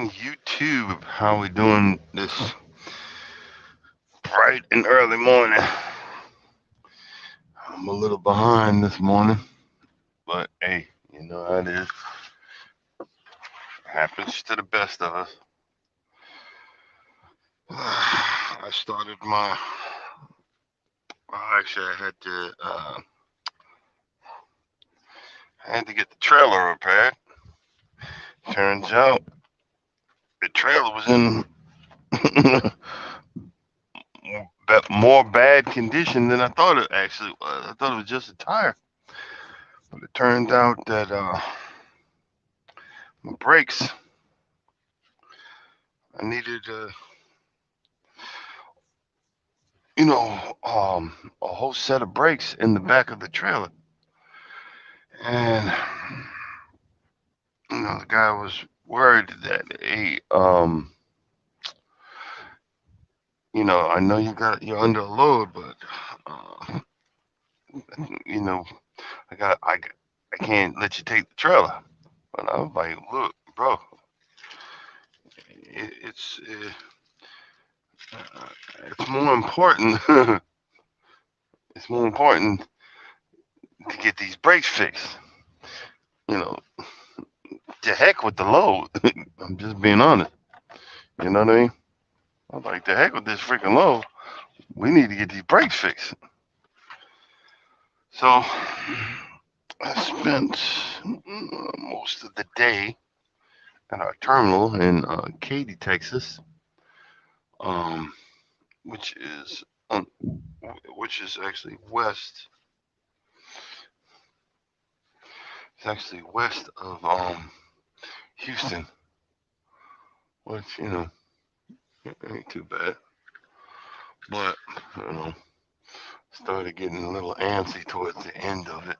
morning, YouTube. How we doing this bright and early morning? I'm a little behind this morning, but hey, you know how it is. Happens to the best of us. I started my. Well, actually, I had to get the trailer repaired. Turns out the trailer was in more bad condition than I thought it actually was. I thought it was just a tire, but it turned out that my brakes. I needed a whole set of brakes in the back of the trailer. And, the guy was worried that, hey, I know you're under a load, but, uh, you know, I can't let you take the trailer. But I was like, look, bro, uh, it's more important. It's more important to get these brakes fixed. You know, to heck with the load. I'm just being honest. You know what I mean? I was like, to heck with this freaking load. We need to get these brakes fixed. So I spent most of the day at our terminal in Katy, Texas, um, which is um, which is actually west. It's actually west of Houston, which ain't too bad. But you know, started getting a little antsy towards the end of it.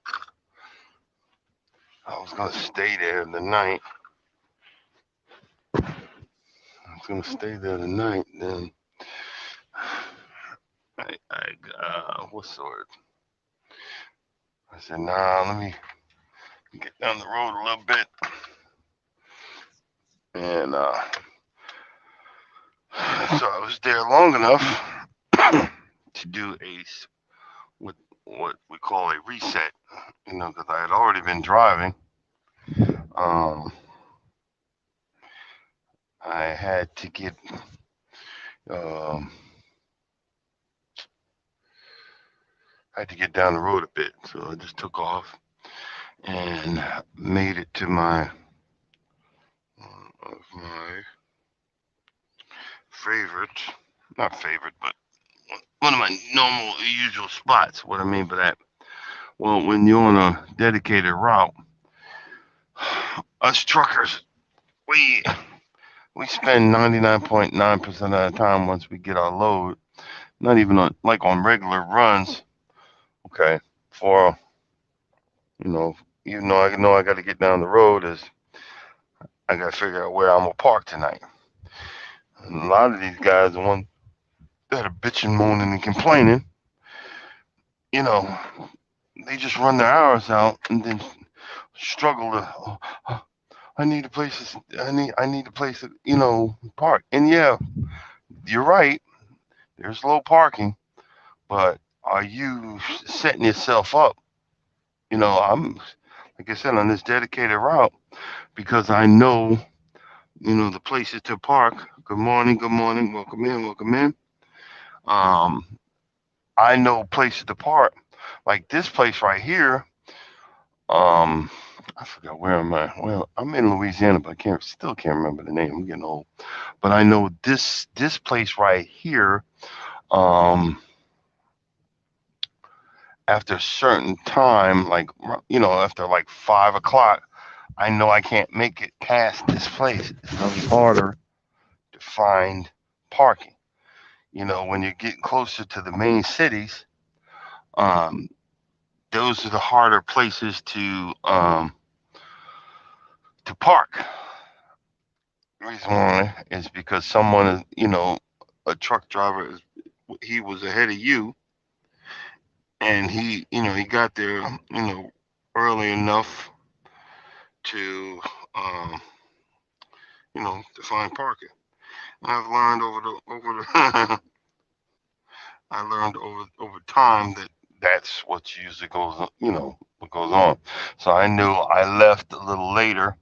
I was gonna stay there the night. I was gonna stay there the night. Then what's the word? I said, nah, let me get down the road a little bit. And so I was there long enough to do what we call a reset, because I had already been driving. Um, I had to get um, I had to get down the road a bit, so I just took off and made it to my favorite, not favorite, but one of my normal usual spots. What I mean by that, well, when you're on a dedicated route, us truckers, we we spend 99.9% of the time once we get our load, not even on regular runs, okay, for you know, I know I got to get down the road is I got to figure out where I'm gonna park tonight. And a lot of these guys, the ones that are bitching, moaning, and complaining, you know, they just run their hours out and then struggle to. Oh, I need a place. I need a place to park. And yeah, you're right. There's low parking, but are you setting yourself up? I'm like I said on this dedicated route because I know the places to park. Good morning. Good morning. Welcome in. Welcome in. Um, I know places to park. Like this place right here. Um, I forgot where am I? Well, I'm in Louisiana, but I still can't remember the name. I'm getting old. But I know this place right here. Um, After a certain time, like after like 5 o'clock, I know I can't make it past this place. It's really harder to find parking. When you get closer to the main cities, um, those are the harder places to park. The reason why is because someone is, a truck driver is he was ahead of you, and he got there, early enough to, um, to find parking. And I've learned over the I learned over time that that's what usually goes what goes on. So I knew I left a little later.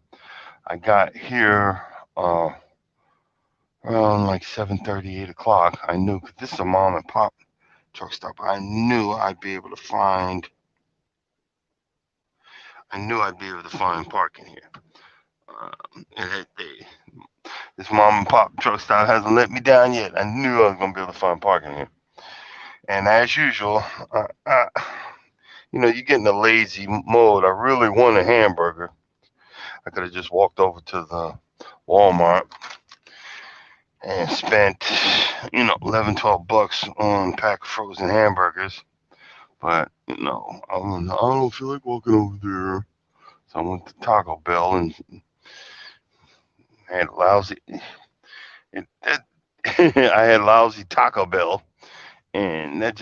I got here uh, around like 7:30, 8 o'clock. I knew 'cause this is a mom and pop truck stop. I knew I'd be able to find parking here. This mom and pop truck stop hasn't let me down yet. I knew I was gonna be able to find parking here. And as usual, you get in a lazy mode. I really want a hamburger. I could have just walked over to the Walmart and spent, 11, $12 on a pack of frozen hamburgers. But, I don't feel like walking over there. So I went to Taco Bell and had lousy, it, that, I had lousy Taco Bell. And it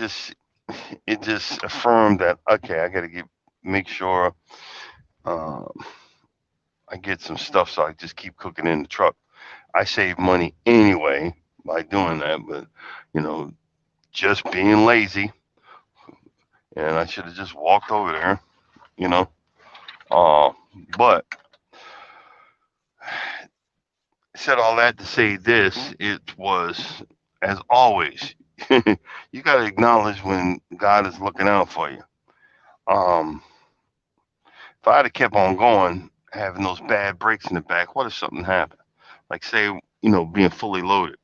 just affirmed that, okay, I got to make sure uh, I get some stuff so I just keep cooking in the truck. I save money anyway by doing that, but you know, just being lazy, and I should have just walked over there, you know. Uh, but said all that to say this: it was, as always, you got to acknowledge when God is looking out for you. Um, if I'd have kept on going, having those bad breaks in the back, what if something happened? Like say, being fully loaded.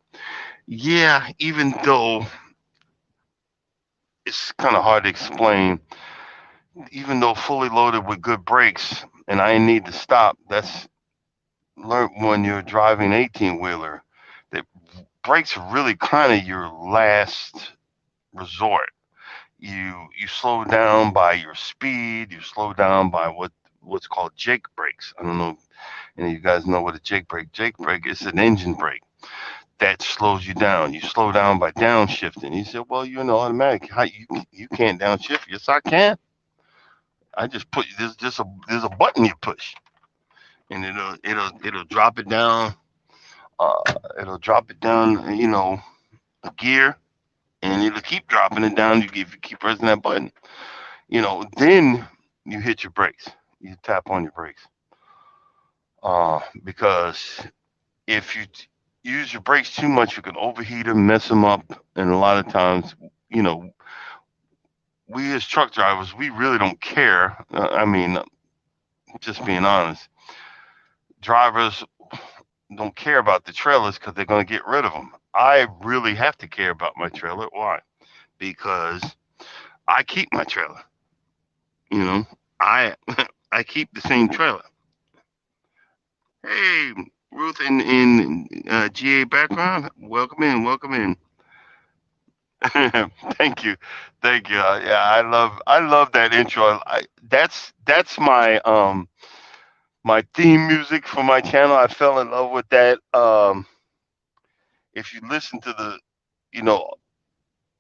Yeah, even though it's kind of hard to explain, even though fully loaded with good brakes and I need to stop, that's learned when you're driving 18 wheeler that brakes are really kind of your last resort. You slow down by your speed, you slow down by what's called Jake brakes. I don't know if any of you guys know what a Jake brake. Jake brake is an engine brake that slows you down. You slow down by downshifting. You said, well, automatic. How you can't downshift? Yes, I can. I just put there's a button you push, and it'll drop it down. Uh, it'll drop it down. A gear, and it'll keep dropping it down. If you keep pressing that button, then you hit your brakes. You tap on your brakes. Because if you use your brakes too much, you can overheat them, mess them up, and a lot of times, you know, we as truck drivers, we really don't care. I mean, just being honest, drivers don't care about the trailers because they're going to get rid of them. I really have to care about my trailer. Why? Because I keep my trailer. You know, I I keep the same trailer. Hey, Ruth in GA background, welcome in, welcome in. Thank you, thank you. Yeah, I love that intro. That's my theme music for my channel. I fell in love with that. If you listen to you know,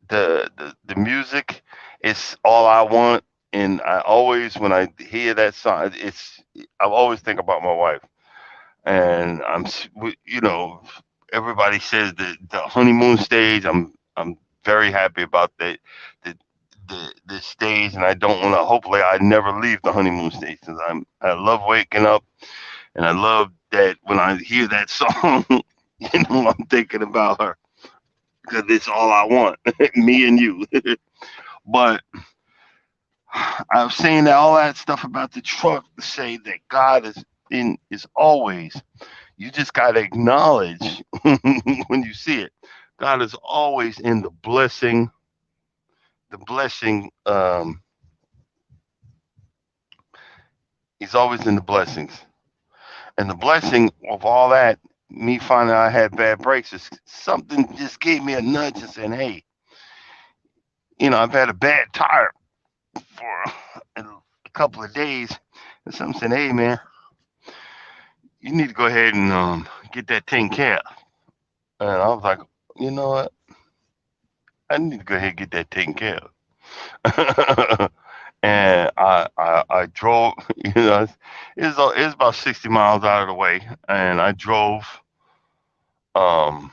the music, it's all I want. And I always, when I hear that song, I always think about my wife. And everybody says the honeymoon stage. I'm very happy about the the stage, and I don't want to. Hopefully, I never leave the honeymoon stage because I love waking up, and I love that when I hear that song, I'm thinking about her because it's all I want, me and you. But I was saying that all that stuff about the truck to say that God is always. You just got to acknowledge when you see it. God is always in the blessing. The blessing. He's always in the blessings, and the blessing of all that. Me finding out I had bad brakes is something just gave me a nudge and said, "Hey, I've had a bad tire for a couple of days." And something said, "Hey, man, you need to go ahead and get that taken care of." And I was like, "You know what? I need to go ahead and get that taken care of." And I drove. It was about 60 miles out of the way, and I drove Um,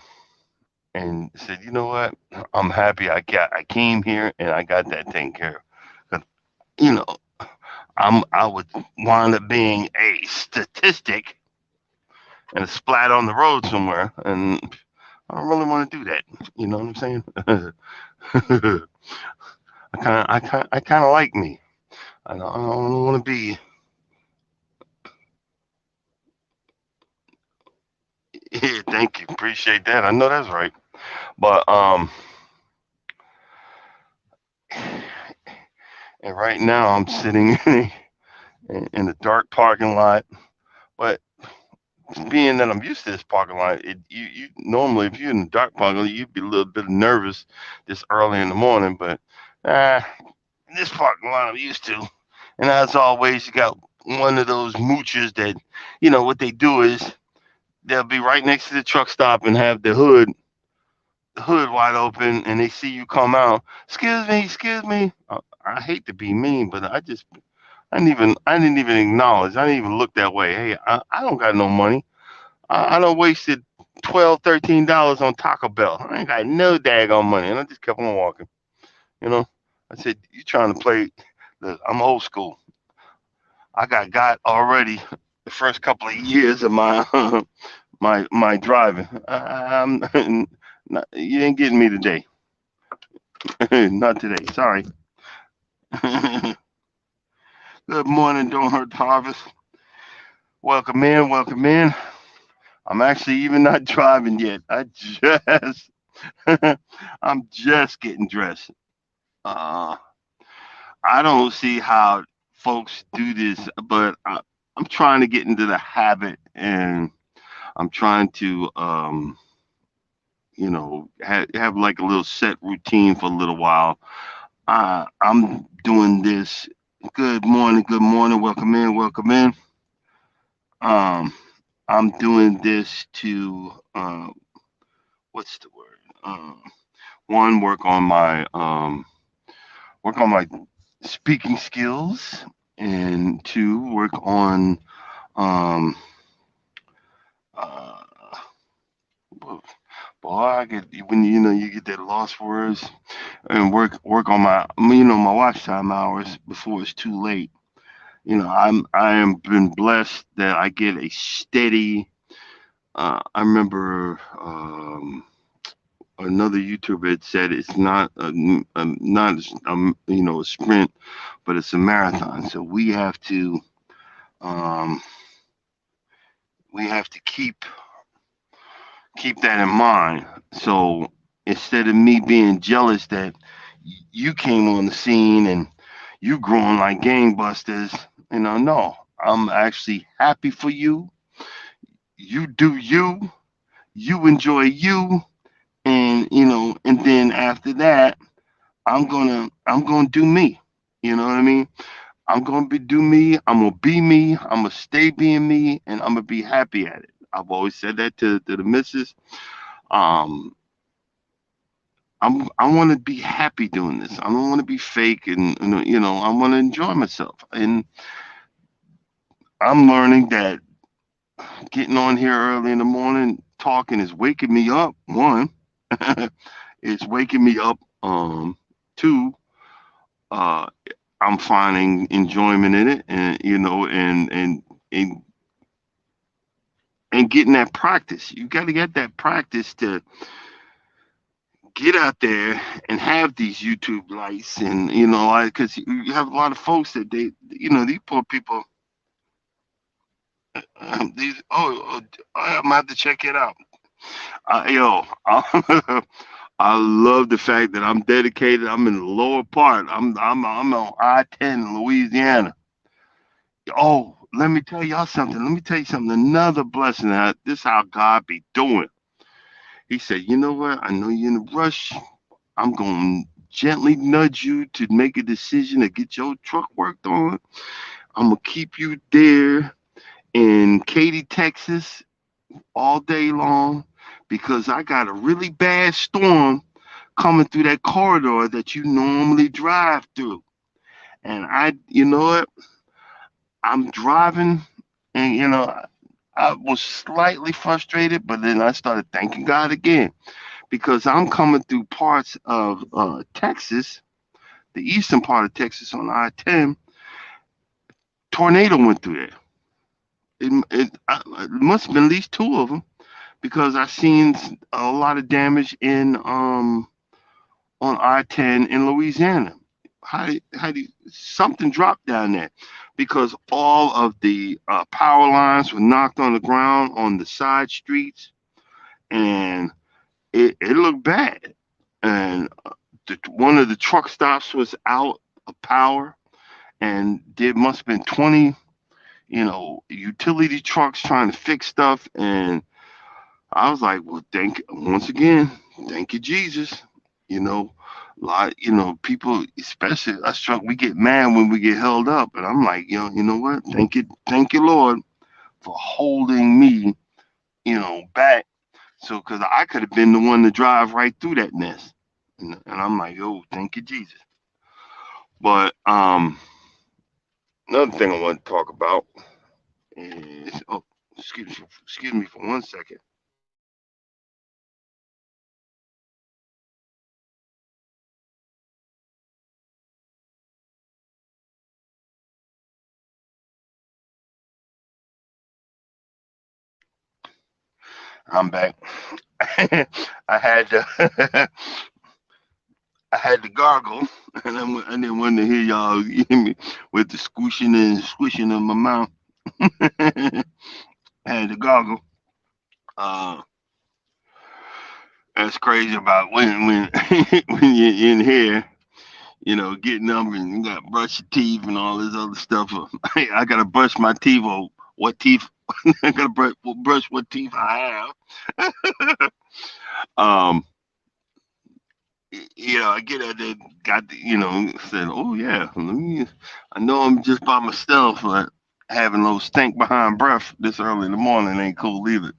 and said, you know what? I'm happy I came here and I got that taken care of. 'Cause, you know, I would wind up being a statistic and a splat on the road somewhere, and I don't really want to do that. You know what I'm saying? I kind of like me. I don't want to be. Yeah, thank you, appreciate that. I know that's right. But and right now I'm sitting in a dark parking lot. But being that I'm used to this parking lot, you normally if you're in the dark parking lot, you'd be a little bit nervous this early in the morning. But uh, this parking lot I'm used to, and as always, you got one of those moochers that, what they do is they'll be right next to the truck stop and have the hood wide open, and they see you come out. Excuse me. I hate to be mean, but I didn't even acknowledge. I didn't even look that way. Hey, I don't got no money. I don't wasted 12, $13 on Taco Bell. I ain't got no daggone money, and I just kept on walking. You know, I said, "You trying to play? I'm old school. I got already the first couple of years of my my driving. You ain't getting me today. Not today. Sorry." Good morning, Don't Hurt Harvest. Welcome in, welcome in. I'm actually even not driving yet. I'm just getting dressed. Uh, I don't see how folks do this, but I'm trying to get into the habit, and I'm trying to, have like a little set routine for a little while. I'm doing this. Good morning, welcome in, welcome in. Um, I'm doing this to, what's the word? One, work on my speaking skills, and two, work on um uh boy, I get when you get that lost words, and work on my watch time hours before it's too late. I am been blessed that I get a steady. I remember another YouTuber had said it's not a sprint, but it's a marathon. So um, we have to keep that in mind. So instead of me being jealous that you came on the scene and you growing like gangbusters, no, I'm actually happy for you. You do you, you enjoy you, and then after that, I'm gonna do me. You know what I mean? I'm gonna do me. I'm gonna be me. I'm gonna stay being me, and I'm gonna be happy at it. I've always said that to the missus. Um, I want to be happy doing this. I don't want to be fake, and I want to enjoy myself. And I'm learning that getting on here early in the morning talking is waking me up. One, it's waking me up. Two, uh, I'm finding enjoyment in it, and and and getting that practice. You got to get that practice to get out there and have these YouTube lights, and because you have a lot of folks that these poor people. These I'm gonna have to check it out. Yo, I love the fact that I'm dedicated. I'm in the lower part. I'm on I-10 in Louisiana. Oh, let me tell y'all something. Let me tell you something. Another blessing. This how God be doing. He said, you know what? I know you're in a rush. I'm going to gently nudge you to make a decision to get your truck worked on. I'm going to keep you there in Katy, Texas all day long because I got a really bad storm coming through that corridor that you normally drive through. And you know what? I'm driving, and I was slightly frustrated, but then I started thanking God again because I'm coming through parts of Texas, the eastern part of Texas on I-10. Tornado went through there. It must have been at least two of them because I seen a lot of damage in on I-10 in Louisiana. How do something dropped down there because all of the power lines were knocked on the ground on the side streets, and it looked bad. And one of the truck stops was out of power, and there must have been 20, utility trucks trying to fix stuff. And I was like, well, once again, thank you, Jesus. You know, people, especially us truck, we get mad when we get held up. And I'm like, you know what? Thank you, Lord, for holding me, back. So, because I could have been the one to drive right through that mess. And I'm like, oh, thank you, Jesus. But another thing I want to talk about is, oh, excuse me for 1 second. I'm back. I had to, I had to gargle, and I didn't want to hear y'all hear me with the squishing and squishing of my mouth. I had to gargle. Uh, that's crazy about when when you're in here, getting up and you got to brush your teeth and all this other stuff. I got to brush my teeth. Or what teeth? I got to brush what teeth I have. um, I get at the got the, said, oh yeah, let me. I know I'm just by myself, but having a little stink behind breath this early in the morning ain't cool either.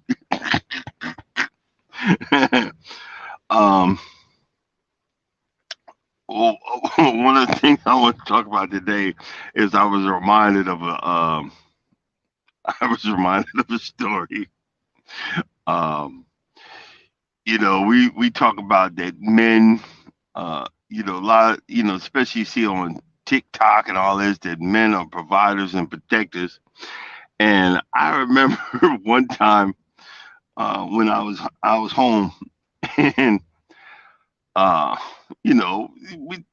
um, well, one of the things I want to talk about today is I was reminded of a I was reminded of a story. Um, we talk about that men, a lot, especially you see on TikTok and all this, that men are providers and protectors. And I remember one time when I was home, and uh, we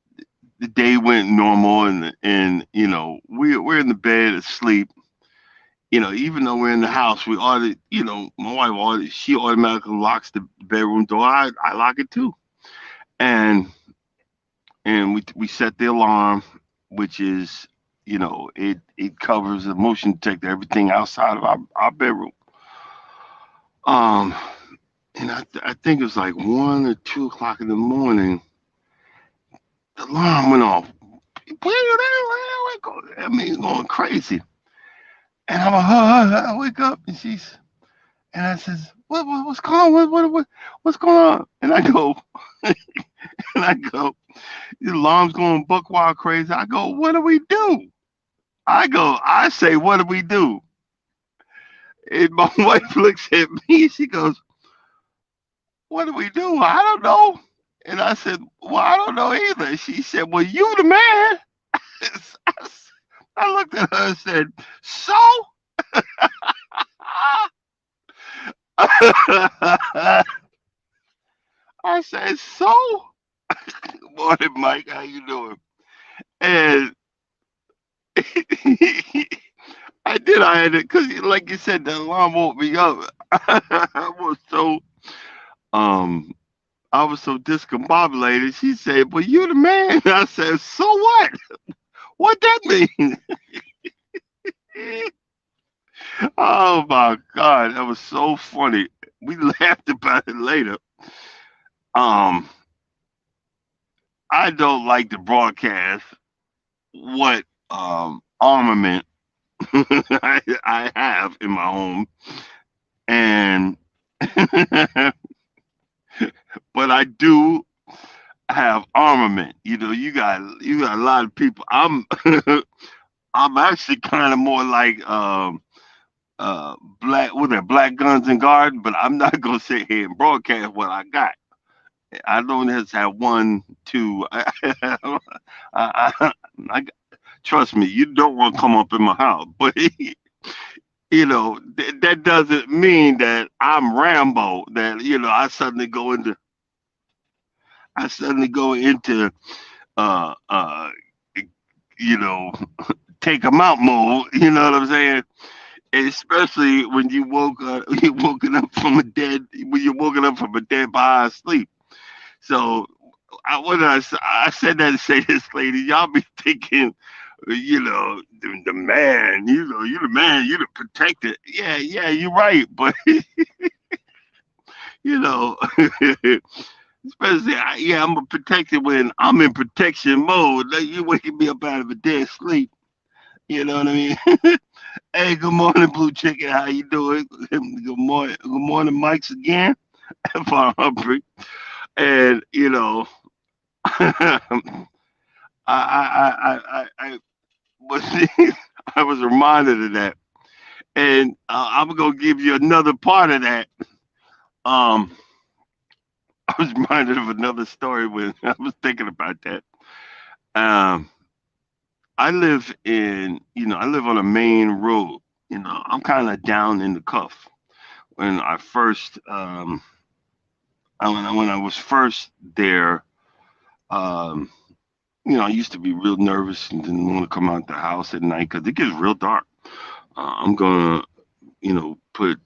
the day went normal, and we're in the bed asleep. Even though we're in the house, we ordered. My wife ordered. She automatically locks the bedroom door. I lock it too, and we set the alarm, which is it covers the motion detector, everything outside of our bedroom. Um, and I think it was like 1 or 2 o'clock in the morning. The alarm went off. I mean, it's going crazy. And I'm like, I wake up, and I says, what's going on? What's going on? And I go, and I go, the alarm's going buck wild crazy. I go, what do we do? I say, what do we do? And my wife looks at me. She goes, what do we do? I don't know. And I said, well, I don't know either. She said, well, you the man. I looked at her and said, so? I said, so? Morning, Mike. How you doing? And I had it because, like you said, the alarm woke me up. I was so um I was so discombobulated. She said, "Well, you the man." I said, "So what? What that mean?" Oh my God, that was so funny. We laughed about it later. Um, I don't like to broadcast what armament I have in my home, and but I do have armament. You got a lot of people. I'm I'm actually kind of more like black with their black guns and garden, but I'm not gonna sit here and broadcast what I got. I don't just have one, two. I, I trust me, you don't want to come up in my house, but that doesn't mean that I'm Rambo. That I suddenly go into uh uh you know take 'em out mode. You know what I'm saying? Especially when you woken up from a dead when you're woken up from a dead by sleep. So I said that to say this, lady. Y'all be thinking, the man. You the man. You the protector. Yeah, yeah, you're right. But you know, especially yeah, I'm a protector when I'm in protection mode. Like you waking me up out of a dead sleep. You know what I mean? Hey, good morning, Blue Chicken. How you doing? Good morning, Mike's again. From Humphrey, and I was I was reminded of that, and I'm gonna give you another part of that. Um, I was reminded of another story when I was thinking about that. Um, I live on a main road. I'm kind of down in the cuff. When I first, when I was first there, um, I used to be real nervous and didn't want to come out the house at night because it gets real dark. I'm gonna, put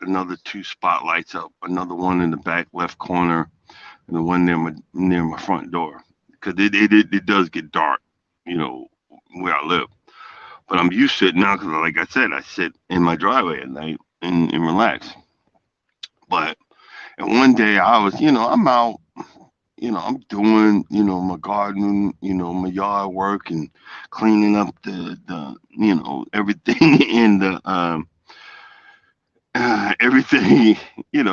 another two spotlights up, another one in the back left corner, and the one near my front door because it does get dark, you know, where I live. But I'm used to it now because, like I said, I sit in my driveway at night and relax. But and one day I was, I'm out, I'm doing, my garden, my yard work and cleaning up everything in the everything, you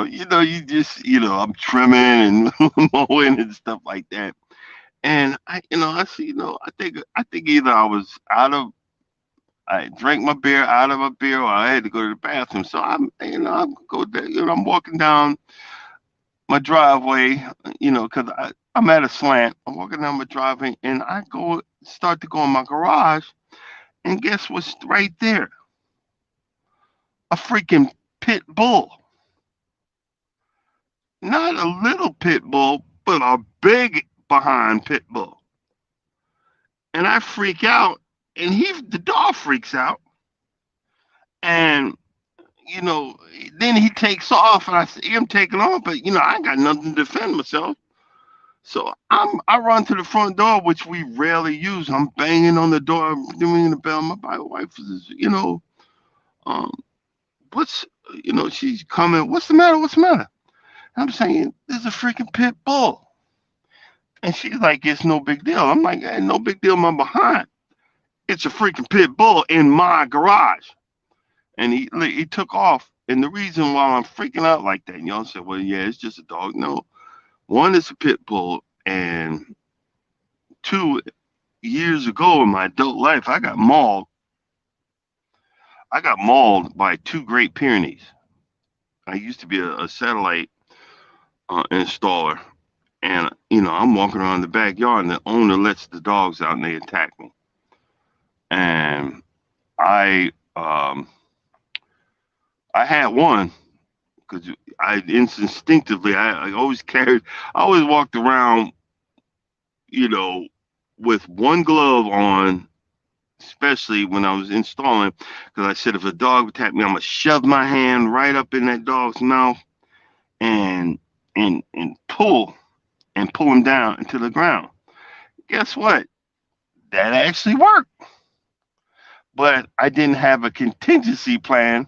just, I'm trimming and mowing and stuff like that. And I see, I think either I drank my beer out of a beer or I had to go to the bathroom. So I'm go there, I'm walking down my driveway, because I'm at a slant. I'm walking down my driveway and start to go in my garage. And guess what's right there? A freaking pit bull. Not a little pit bull, but a big behind pit bull. And I freak out, and the dog freaks out, and you know, then he takes off, and I see him taking off, but I ain't got nothing to defend myself. So I run to the front door, which we rarely use. I'm banging on the door, ringing the bell. My wife is, um, what's, she's coming. What's the matter? What's the matter? I'm saying there's a freaking pit bull. And she's like, it's no big deal. I'm like, hey, no big deal, my behind. It's a freaking pit bull in my garage. And he took off. And the reason why I'm freaking out like that, y'all say, well, yeah, it's just a dog. No, one is a pit bull, and two, years ago in my adult life, I got mauled. I got mauled by two Great Pyrenees. I used to be a satellite installer, and I'm walking around the backyard, and the owner lets the dogs out, and they attack me. And I um, I had one because instinctively I always carried, I always walked around, you know, with one glove on, especially when I was installing, because I said if a dog attacked me, I'm gonna shove my hand right up in that dog's mouth and and pull him down into the ground. Guess what? That actually worked, but I didn't have a contingency plan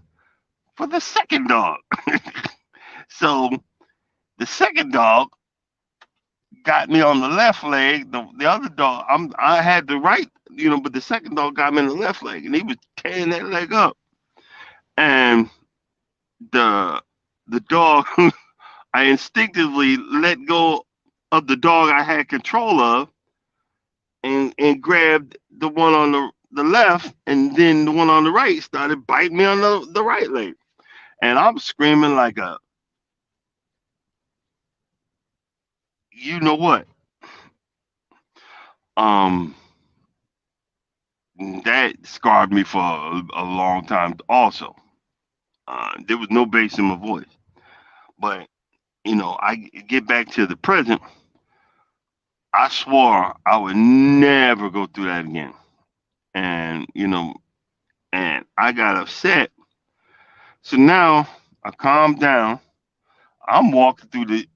for the second dog. So the second dog got me on the left leg. The other dog, I had the right, but the second dog got me in the left leg, and he was tearing that leg up. And the the dog, I instinctively let go of the dog I had control of, and grabbed the one on the left, and then the one on the right started biting me on the right leg, and I'm screaming like a, you know what? Um, that scarred me for a long time. Also, there was no bass in my voice, but I get back to the present. I swore I would never go through that again, and and I got upset. So now I calmed down. I'm walking through the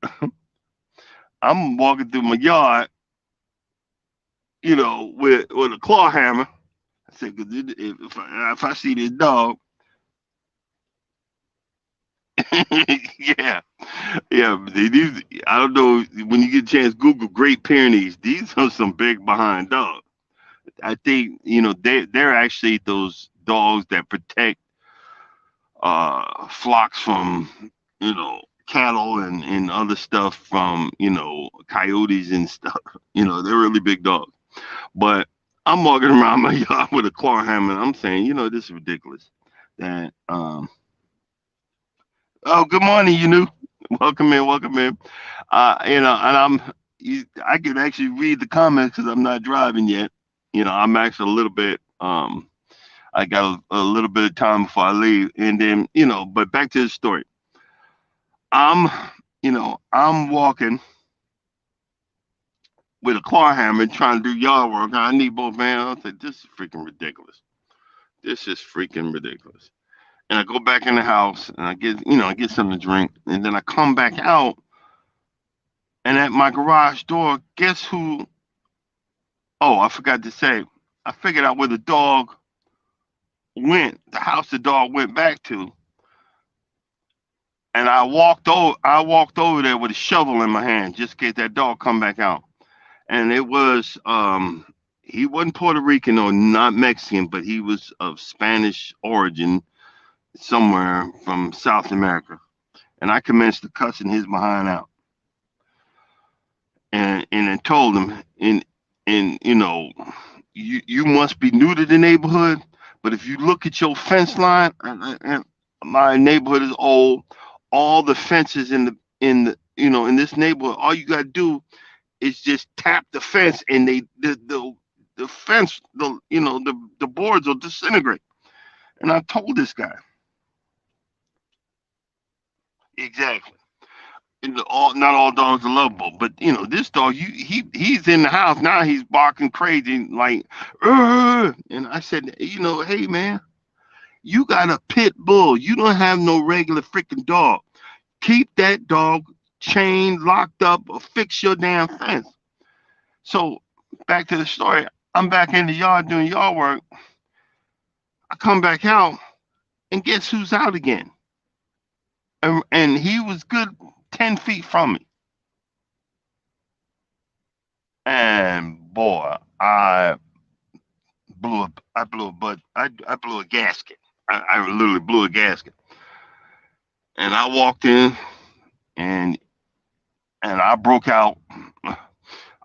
I'm walking through my yard, with a claw hammer. I said, 'cause if I see this dog, yeah, yeah. These, I don't know, when you get a chance, Google Great Pyrenees. These are some big behind dogs. I think they're actually those dogs that protect flocks from cattle and other stuff from coyotes and stuff. They're really big dogs. But I'm walking around my yard with a claw hammer. And I'm saying, this is ridiculous. That Oh, good morning, you knew. Welcome in, welcome in. And I can actually read the comments because I'm not driving yet. I'm actually a little bit. I got a little bit of time before I leave, and then But back to the story. I'm, I'm walking with a claw hammer trying to do yard work. I need both hands. I said, this is freaking ridiculous. This is freaking ridiculous. And I go back in the house and I get something to drink, and then I come back out, and at my garage door, guess who? Oh, I forgot to say, I figured out where the dog went, the house the dog went back to, and I walked over there with a shovel in my hand just in case that dog come back out. And it was he wasn't Puerto Rican or not Mexican, but he was of Spanish origin, somewhere from South America. And I commenced to cussing his behind out, and then told him, and you must be new to the neighborhood, but if you look at your fence line, and my neighborhood is old, all the fences in this neighborhood, all you gotta do is just tap the fence, and the fence, the boards will disintegrate. And I told this guy exactly. And not all dogs are lovable, but this dog, he's in the house now. He's barking crazy, like, "Ugh." And I said, hey man, you got a pit bull. You don't have no regular freaking dog. Keep that dog chained, locked up, or fix your damn fence. So back to the story. I'm back in the yard doing yard work. I come back out, and guess who's out again? And he was good 10 feet from me. And boy, I blew a gasket. I literally blew a gasket. And I walked in, and I broke out.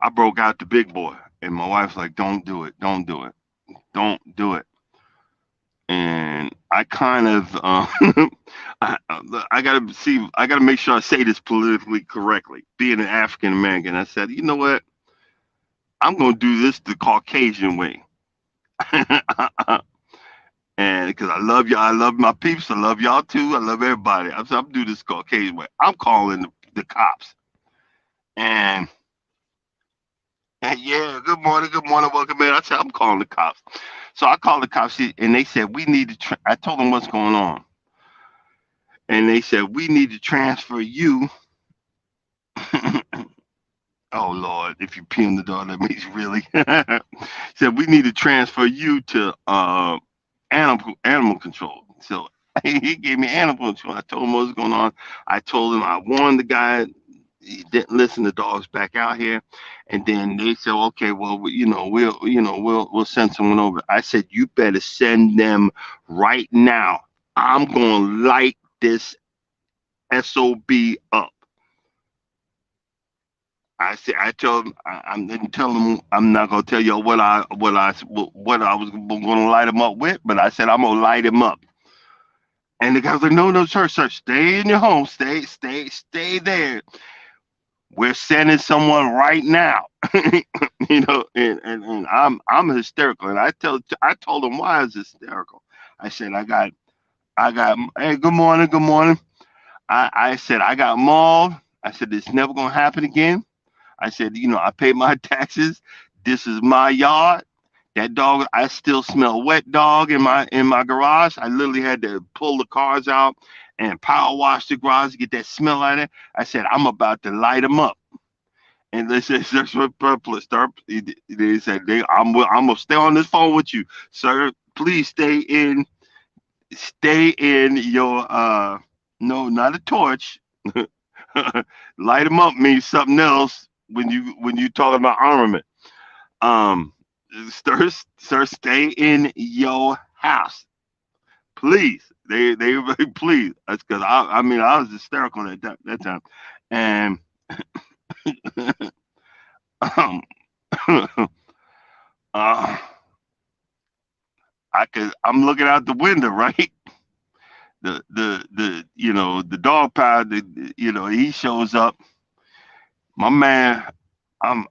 I broke out the big boy, and my wife's like, "Don't do it, don't do it, don't do it." And I kind of, I, I gotta see, I gotta make sure I say this politically correctly. Being an African American, I said, you know what? I'm gonna do this the Caucasian way. And because I love y'all, I love my peeps, I love y'all too, I love everybody. I'm do this Caucasian way. I'm calling the cops. And, yeah, good morning, welcome in. I said I'm calling the cops. So I called the cops, and they said we need to. I told them what's going on, and they said we need to transfer you. Oh Lord, if you pee in the dog, that means really. Said we need to transfer you to animal control. So he gave me animal control. I told him what was going on. I told him I warned the guy. He didn't listen. The dog's back out here, and then they said, "Okay, well, we'll send someone over." I said, "You better send them right now. I'm gonna light this SOB up." I told him I didn't tell him I'm not gonna tell you what I was gonna light him up with, but I said I'm gonna light him up. And the guy was like, no, no, sir, stay in your home, stay there. We're sending someone right now. And I'm hysterical, and I told him why I was hysterical. I said I got hey, good morning. I said I got mauled. I said it's never gonna happen again. I said, I pay my taxes. This is my yard. That dog, I still smell wet dog in my garage. I literally had to pull the cars out and power wash the garage to get that smell out of it. I said, I'm about to light them up. And they said, "That's what purpose." They said, I'm gonna stay on this phone with you, sir. Please stay in your no, not a torch. Light them up means something else when you talking about armament. Um, sir, stay in your house, please. They really please. That's because I mean I was hysterical that time, and um, uh, I'm looking out the window, right? The dog pound, he shows up. My man, I'm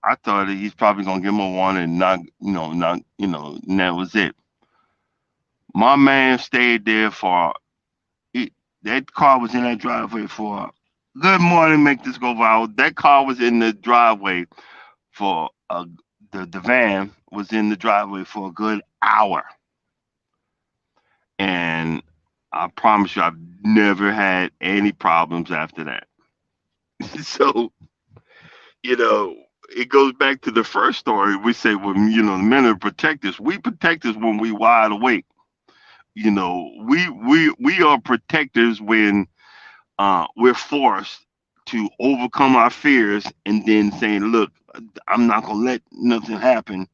I thought that he's probably gonna give him a warning and and that was it. My man stayed there for he, that car was in that driveway for good morning, make this go viral. That car was in the driveway for the van was in the driveway for a good hour. And I promise you I've never had any problems after that. So, you know, it goes back to the first story. We say when the men are protectors, we protectors when we wide awake. We are protectors when we're forced to overcome our fears and then saying, look, I'm not gonna let nothing happen.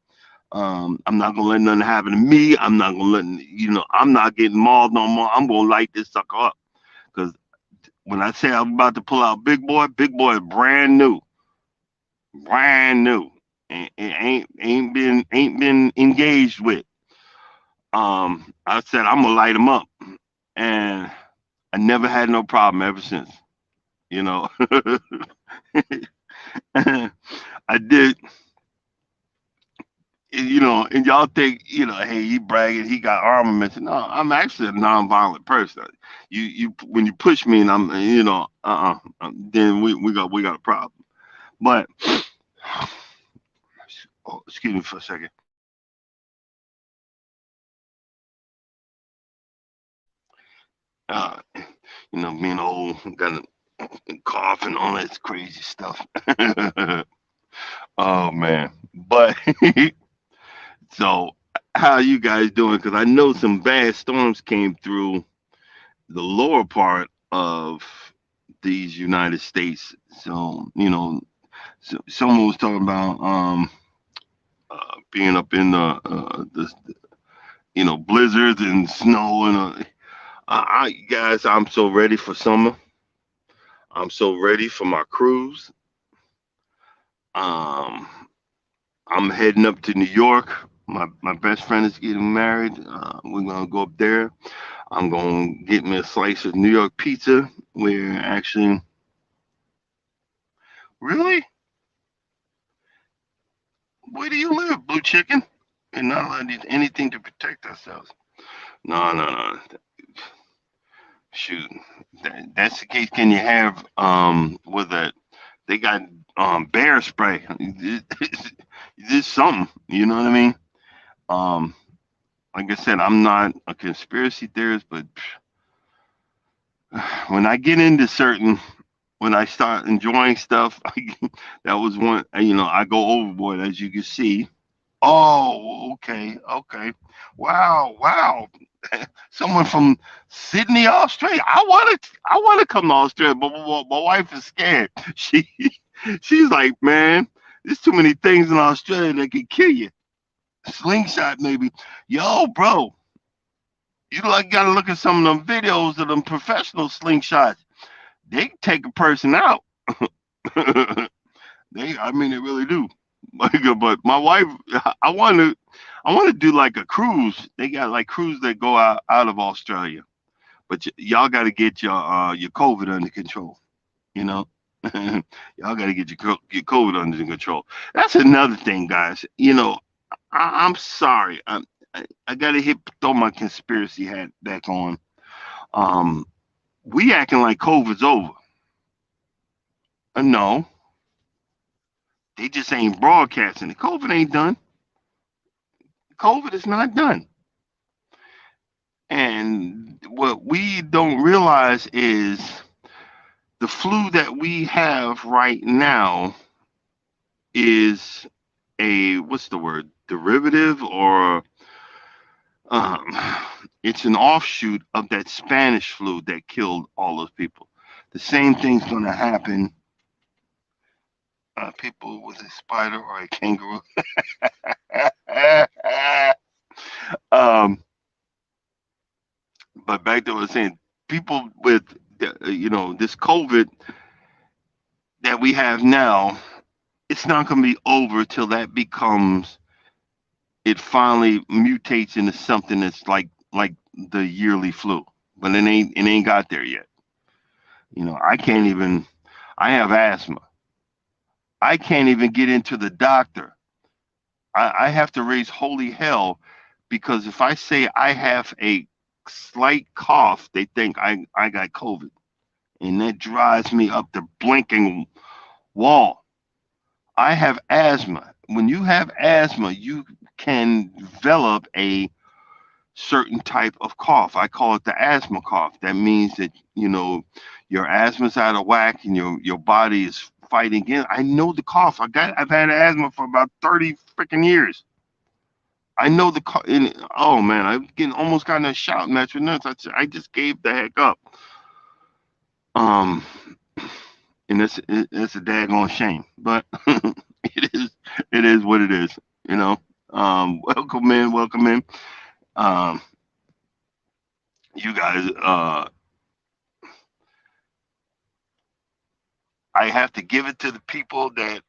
I'm not gonna let nothing happen to me. I'm not gonna I'm not getting mauled no more. I'm gonna light this sucker up. Because when I say I'm about to pull out Big Boy is brand new. Ain't been engaged with. I said I'm gonna light him up, and I never had no problem ever since. You know, I did. And y'all think, hey, he bragging, he got armaments. No, I'm actually a nonviolent person. You when you push me and I'm, then we got a problem. But oh, excuse me for a second. Uh, being old, got a cough and all that crazy stuff. Oh man, but so how you guys doing? Because I know some bad storms came through the lower part of these United States. So someone was talking about being up in the blizzards and snow and guys, I'm so ready for summer. I'm so ready for my cruise. Um, I'm heading up to New York. My best friend is getting married. We're gonna go up there. I'm gonna get me a slice of New York pizza. We're actually really. Where do you live, Blue Chicken? We're not allowed to do anything to protect ourselves. No, no, no. Shoot, that's the case. Can you have with that? They got bear spray. This something. You know what I mean? Um, like I said, I'm not a conspiracy theorist, but when I get into certain, when I start enjoying stuff, that was one. I go overboard, as you can see. Oh, okay, okay. Wow, wow. Someone from Sydney, Australia. I want to come to Australia, but my wife is scared. She's like, man, there's too many things in Australia that can kill you. Slingshot, maybe. Yo, bro, you like gotta look at some of them videos of them professional slingshots. They take a person out. I mean, they really do. But my wife, I want to, I want to do like a cruise. They got like cruise that go out of Australia, but y'all got to get your COVID under control. You know, y'all got to get your COVID under control. That's another thing, guys. I'm sorry. I got to throw my conspiracy hat back on. Um, we acting like COVID's over. No, they just ain't broadcasting it. COVID ain't done. COVID is not done. And what we don't realize is the flu that we have right now is a, what's the word, derivative, or um, it's an offshoot of that Spanish flu that killed all those people. The same thing's going to happen. People with a spider or a kangaroo. um, but back to what I was saying, people with this COVID that we have now, it's not going to be over till that becomes, it finally mutates into something that's like the yearly flu. But it ain't got there yet. I can't even. I have asthma. I can't even get into the doctor. I have to raise holy hell because if I say I have a slight cough, they think I got COVID, and that drives me up the blinking wall. I have asthma. When you have asthma, you can develop a certain type of cough. I call it the asthma cough. That means that, your asthma's out of whack and your body is fighting again. I know the cough. I've had asthma for about 30 freaking years. I know the cough. Oh man, I've getting almost gotten a shout match with nuts. I just gave the heck up. Um, and it's a daggone shame, but it is what it is. You know. Welcome in. Um, you guys. I have to give it to the people that.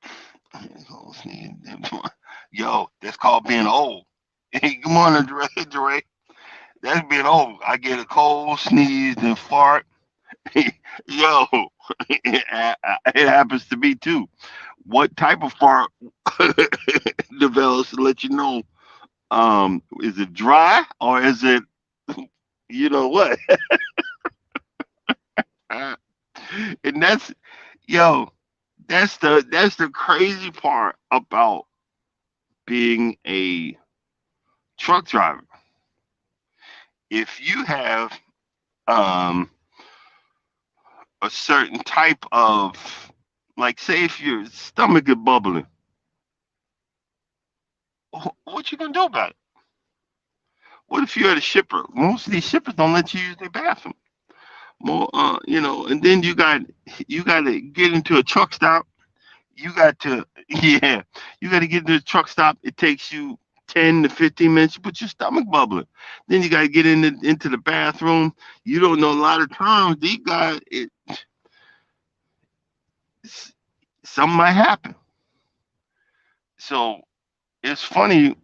Yo, that's called being old. Hey, good morning, Dre. That's being old. I get a cold, sneeze, and fart. Yo, it happens to me too. What type of fart develops to let you know? Is it dry or is it, you know what? And yo, that's the crazy part about being a truck driver. If you have um a certain type of, like, say if your stomach is bubbling, what you gonna do about it? What if you're at a shipper? Most of these shippers don't let you use their bathroom. More, and then you got to get into a truck stop. You got to yeah, you got to get into the truck stop. It takes you 10 to 15 minutes. You put your stomach bubbling. Then you got to get into the bathroom. You don't know, a lot of times these guys, something might happen. So it's funny.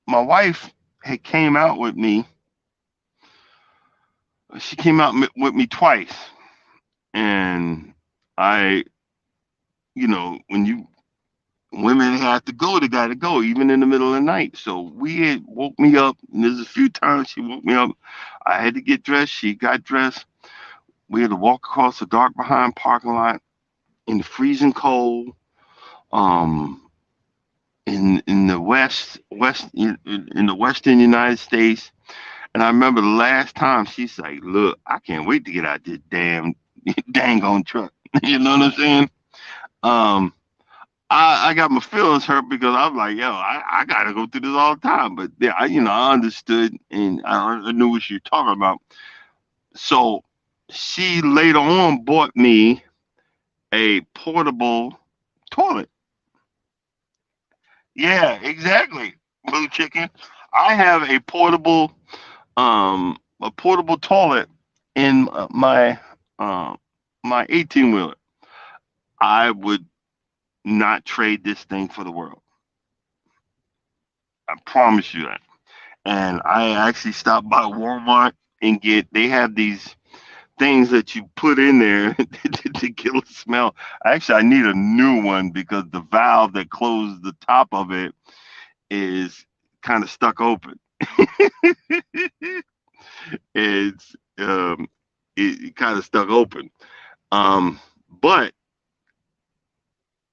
My wife had came out with me. She came out with me twice, and I, when you women have to go, they got to go, even in the middle of the night. So we had woke me up, and there's a few times she woke me up. I had to get dressed. She got dressed. We had to walk across the dark behind parking lot in the freezing cold. Um, in the in the western United States. And I remember the last time she's like, "Look, I can't wait to get out this dang on truck." You know what I'm saying? Um, I got my feelings hurt because I'm like, yo, I gotta go through this all the time. But yeah, I understood and I knew what she was talking about. So she later on bought me a portable toilet. Yeah, exactly. Blue chicken. I have a portable toilet in my 18 wheeler. I would not trade this thing for the world. I promise you that. And I actually stopped by Walmart and they have these things that you put in there to kill the smell. Actually, I need a new one because the valve that closes the top of it is kind of stuck open. It's it kind of stuck open. Um, but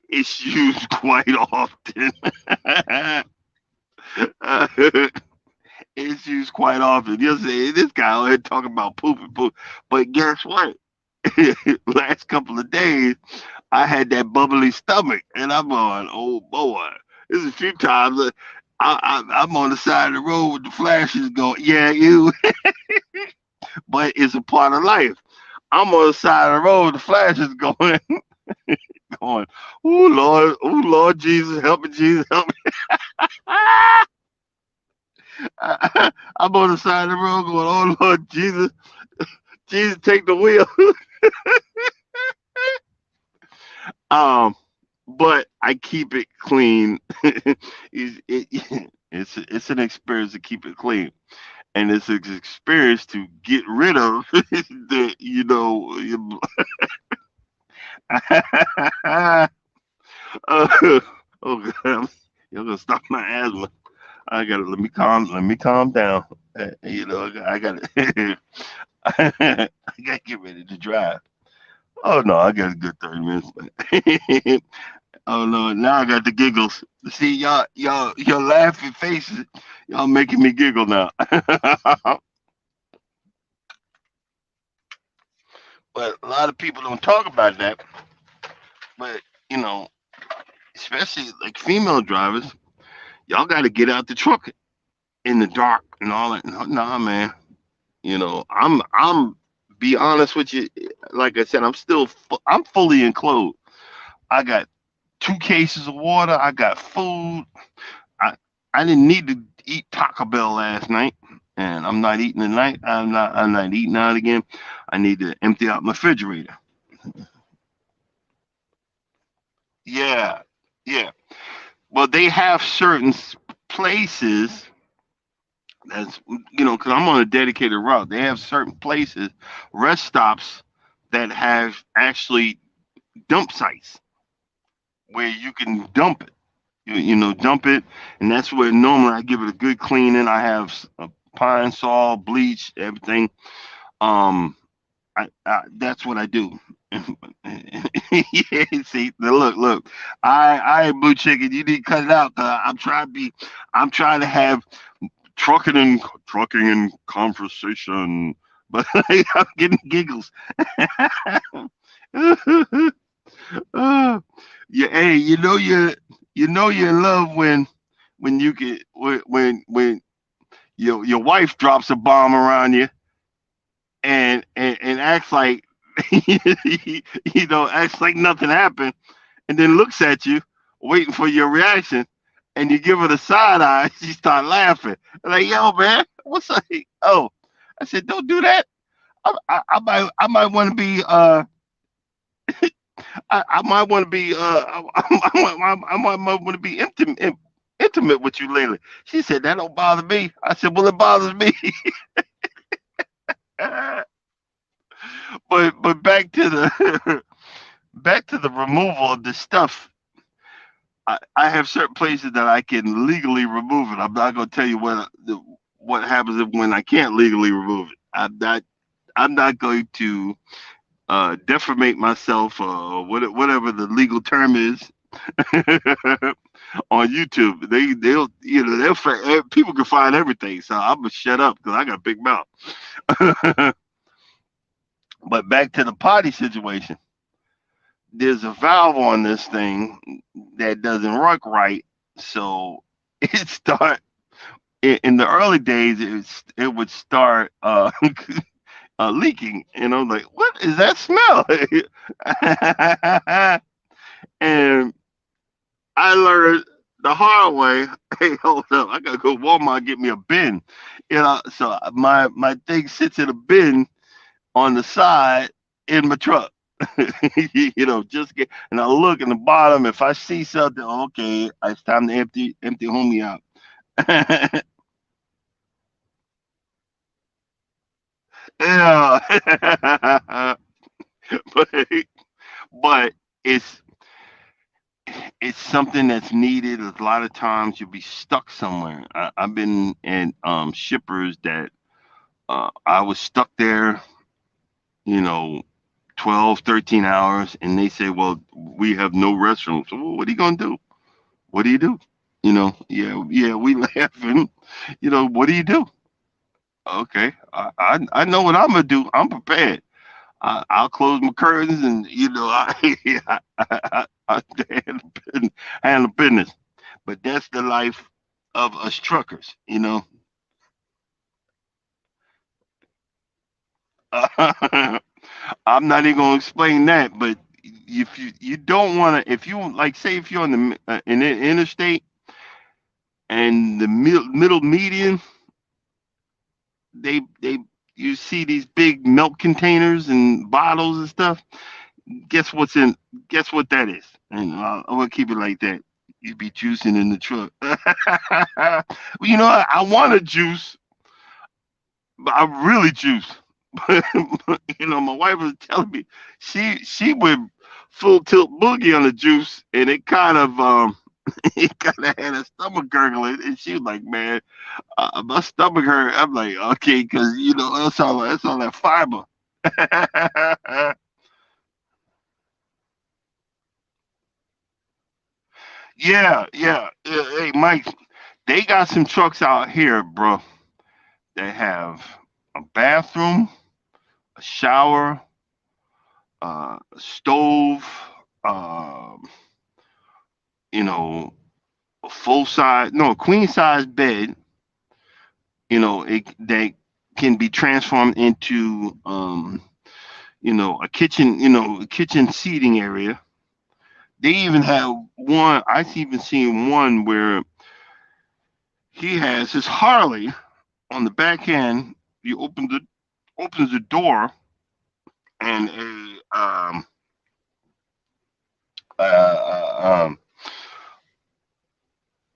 it's used quite often. It's used quite often. You'll say this guy out here talking about poop and poop, but guess what? Last couple of days, I had that bubbly stomach, and I'm on. Oh boy, there's a few times I'm on the side of the road with the flashes going. Yeah, you, but it's a part of life. I'm on the side of the road, with the flashes going, going. Oh Lord Jesus, help me, Jesus, help me. I'm on the side of the road going, oh Lord Jesus, Jesus, take the wheel. Um, but I keep it clean. It's an experience to keep it clean, and it's an experience to get rid of the uh, oh God, you're gonna stop my asthma. I gotta let me calm down. I gotta I gotta get ready to drive. Oh no, I got a good 30 minutes. Oh no, now I got the giggles. See y'all laughing faces. Y'all making me giggle now. But a lot of people don't talk about that. But you know, especially like female drivers, y'all got to get out the truck in the dark and all that. No, nah, man. I'm be honest with you. Like I said, I'm fully enclosed. I got 2 cases of water. I got food. I I didn't need to eat Taco Bell last night, and I'm not eating tonight. I'm not eating out again. I need to empty out my refrigerator. Yeah, yeah. Well, they have certain places that's because I'm on a dedicated route. They have certain places, rest stops that have actually dump sites where you can dump it. Dump it, and that's where normally I give it a good cleaning. I have pine sol, bleach, everything. Um, that's what I do. Yeah, see, look. I ain't blue chicken. You need to cut it out. I'm trying to have trucking and conversation, but I'm getting giggles. Yeah, hey, you're in love when you get when your wife drops a bomb around you and acts like acts like nothing happened, and then looks at you waiting for your reaction, and you give her the side eye. She start laughing like, "Yo, man, what's up?" Oh, I said, "Don't do that. I might want to be I might want to be I might want to be intimate with you lately." She said, "That don't bother me." I said, "Well, it bothers me." But back to the back to the removal of this stuff. I have certain places that I can legally remove it. I'm not going to tell you what happens when I can't legally remove it. I'm not going to defamate myself or whatever the legal term is on YouTube. People can find everything. So I'm gonna shut up because I got a big mouth. But back to the potty situation. There's a valve on this thing that doesn't work right, so it start in the early days. It would start leaking, like what is that smell? And I learned the hard way. Hey, hold up! I gotta go to Walmart and get me a bin. So my thing sits in a bin on the side in my truck. Just get and I look in the bottom. If I see something, okay, it's time to empty homie out. Yeah. but but it's it's something that's needed. A lot of times you'll be stuck somewhere. I've been in shippers that I was stuck there, you know, 12, 13 hours, and they say, well, we have no restroom. So well, what are you going to do? What do you do? Yeah, yeah, we laughing. What do you do? Okay, I know what I'm gonna do. I'm prepared. I'll close my curtains and I handle business. But that's the life of us truckers. I'm not even gonna explain that, but if you don't want to, if you like, say if you're on in the interstate and the middle median, they you see these big milk containers and bottles and stuff. Guess what's in? Guess what that is? And I'm gonna keep it like that. You be juicing in the truck. Well, I want to juice, but I really juice. My wife was telling me she went full tilt boogie on the juice, and it kind of it kind of had a stomach gurgling, and she was like, "Man, my stomach hurt." I'm like, "Okay," because that's all that fiber. Yeah. Hey, Mike, they got some trucks out here, bro, that have a bathroom, a shower, a stove, um, you know, a full size, no, a queen size bed. That can be transformed into, a kitchen, a kitchen seating area. They even have one. I've even seen one where he has his Harley on the back end. You opens the door, and um,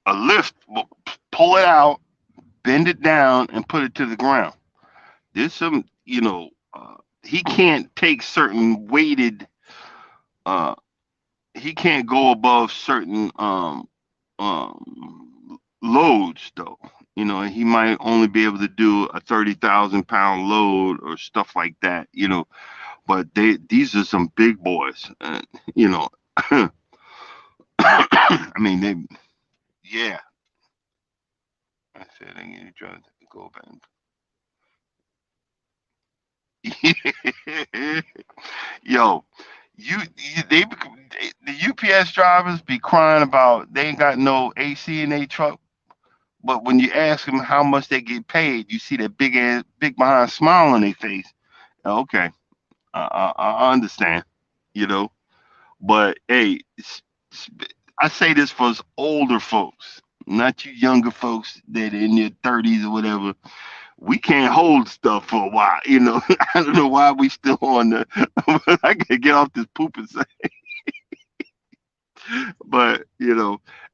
a lift will pull it out, bend it down, and put it to the ground. There's some, he can't take certain weighted. Uh, he can't go above certain loads though. He might only be able to do a 30,000 pound load or stuff like that. But these are some big boys. You know, I mean, yeah. I said, you trying to go back. Yo, the UPS drivers be crying about they ain't got no AC in their truck, but when you ask them how much they get paid, you see that big behind smile on their face. Okay, I understand, you know, but hey, I say this for us older folks, not you younger folks that in your 30s or whatever. We can't hold stuff for a while, I don't know why we still on the. I gotta get off this poop and say, but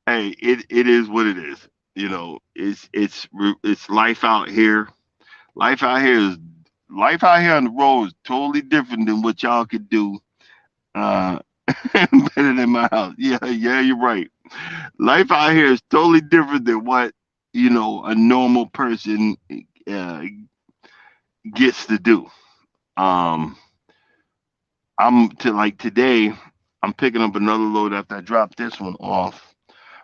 hey, it is what it is. It's life out here. Life out here is life out here on the road is totally different than what y'all could do. Uh, better than my house. Yeah, you're right. Life out here is totally different than what a normal person uh, gets to do. Um, I'm to like today. I'm picking up another load after I drop this one off,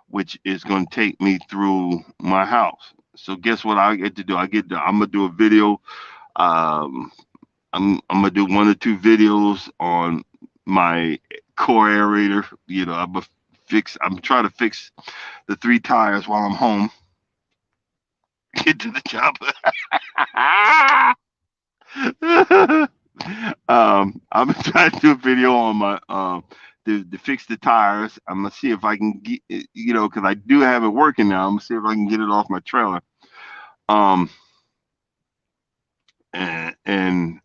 which is going to take me through my house. So guess what I get to do? I'm gonna do a video. Um, I'm gonna do one or two videos on my core aerator. I'm trying to fix the three tires while I'm home. Get to the job. I'm gonna try to do a video on my to fix the tires. I'm gonna see if I can get because I do have it working now. I'm gonna see if I can get it off my trailer. Um, and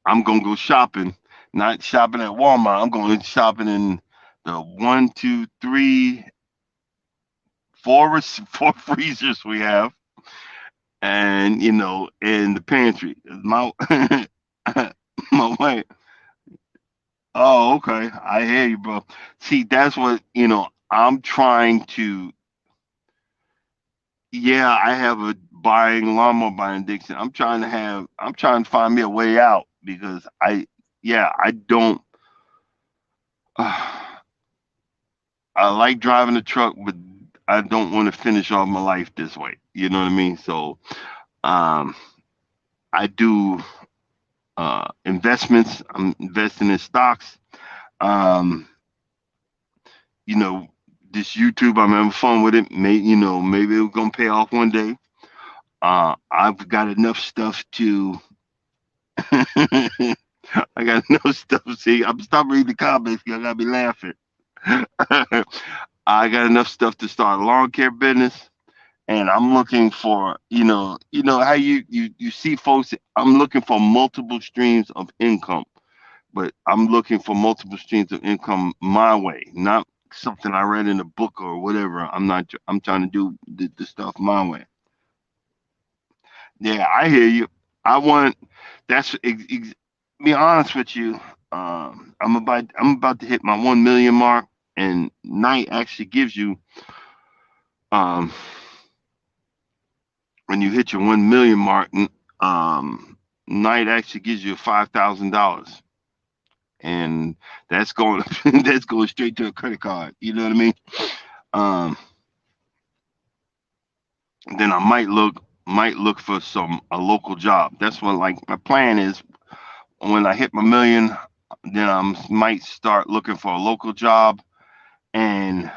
I'm gonna go shopping. Not shopping at Walmart. I'm going shopping in the one, two, three, four freezers we have, and in the pantry. My my wife. Oh, okay. I hear you, bro. See, that's what I'm trying to. Yeah, I have a lawnmower buying addiction. I'm trying to find me a way out because yeah, I don't. I like driving a truck, but I don't want to finish off my life this way. You know what I mean? So, um, I do investments. I'm investing in stocks. Um, you know, this YouTube, I'm having fun with it. Maybe it's gonna pay off one day. I've got enough stuff to. I got enough stuff. See, I'm stopping reading the comments. I gotta be laughing. I got enough stuff to start a lawn care business, and I'm looking for, how you see folks. I'm looking for multiple streams of income, but I'm looking for multiple streams of income my way, not something I read in a book or whatever. I'm not. I'm trying to do the stuff my way. Yeah, I hear you. I want. That's be honest with you. I'm about to hit my 1 million mark, and night actually gives you um when you hit your 1 million mark. Night actually gives you $5,000, and that's going that's going straight to a credit card. You know what I mean? Um, then I might look for some a local job. That's what like my plan is. When I hit my million, then I might start looking for a local job and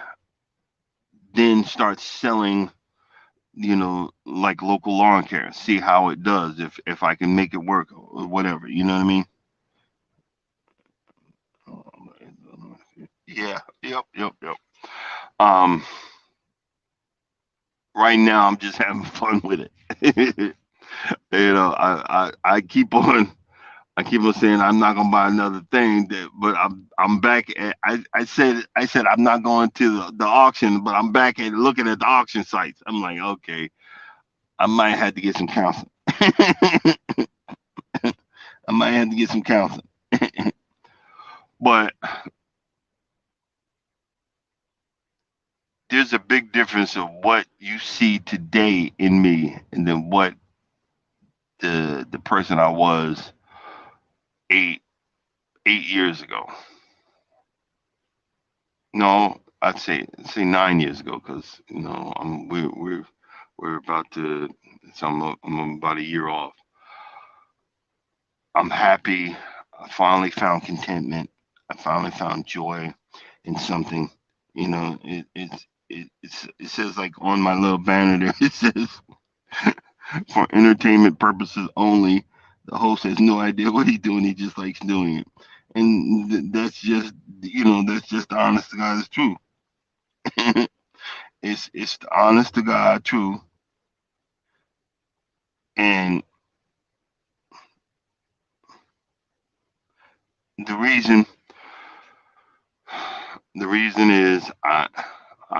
then start selling, like local lawn care. See how it does if I can make it work or whatever. You know what I mean? Yeah. Yep. Yep. Yep. Um. Right now, I'm just having fun with it. I keep on saying I'm not gonna buy another thing, but I'm back at I said I'm not going to the auction, but I'm back at looking at the auction sites. I'm like, okay, I might have to get some counseling. I might have to get some counseling. But there's a big difference of what you see today in me and then what the person I was eight 8 years ago. No, I'd say 9 years ago because we're about to. So I'm about a year off. I'm happy. I finally found contentment. I finally found joy in something. It says like on my little banner there. It says for entertainment purposes only. The host has no idea what he's doing. He just likes doing it, and that's just the honest to God's truth. It's the honest to God truth, and the reason the reason is I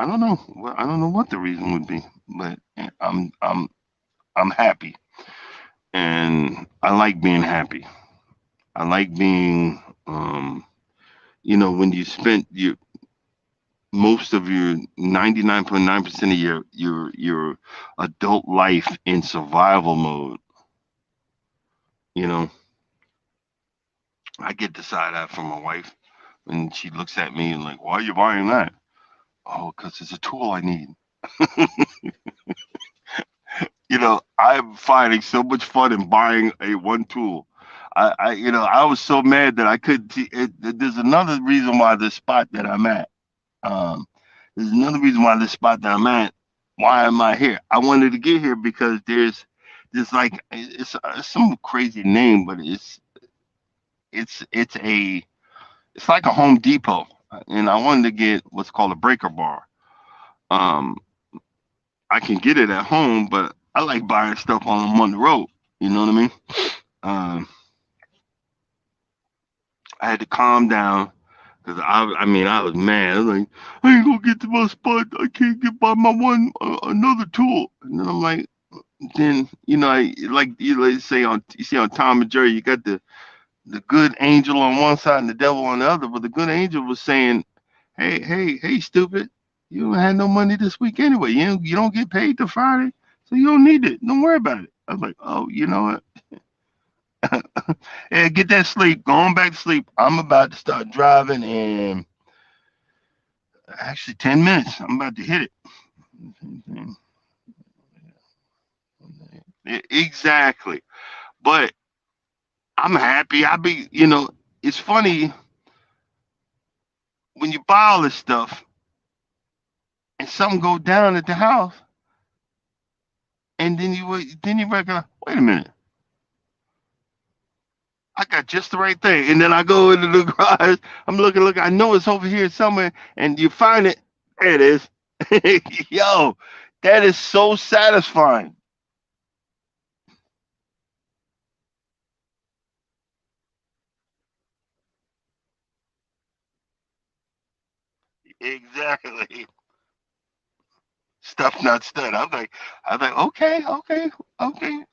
don't know. Well, I don't know what the reason would be, but I'm happy, and I like being happy. I like being when you spent your most of your 99.9% of your adult life in survival mode. You know, I get the side eye from my wife, and she looks at me and like, "Why are you buying that?" Oh, because it's a tool I need. I'm finding so much fun in buying a one tool. I was so mad that I couldn't. There's another reason why the spot that I'm at. Um, there's another reason why this spot that I'm at. Why am I here? I wanted to get here because there's like it's some crazy name, but it's like a Home Depot, and I wanted to get what's called a breaker bar. Um, I can get it at home, but I like buying stuff on the road. You know what I mean? Um, I had to calm down because I mean, I was mad. I was like, I ain't gonna get to my spot. I can't get by my one another tool. And then I'm like, then like you say on you see on Tom and Jerry, you got the good angel on one side and the devil on the other. But the good angel was saying, hey, stupid, you don't have no money this week anyway. You don't get paid till Friday, so you don't need it. Don't worry about it. I was like, oh, you know what? Hey, get that sleep. Going back to sleep. I'm about to start driving in actually 10 minutes. I'm about to hit it. Exactly. But I'm happy. It's funny when you buy all this stuff and something go down at the house, and then you recognize, wait a minute, I got just the right thing. And then I go into the garage. I'm looking, look. I know it's over here somewhere, and you find it. There it is. Yo, that is so satisfying. Exactly. Stuff not stud. I'm like,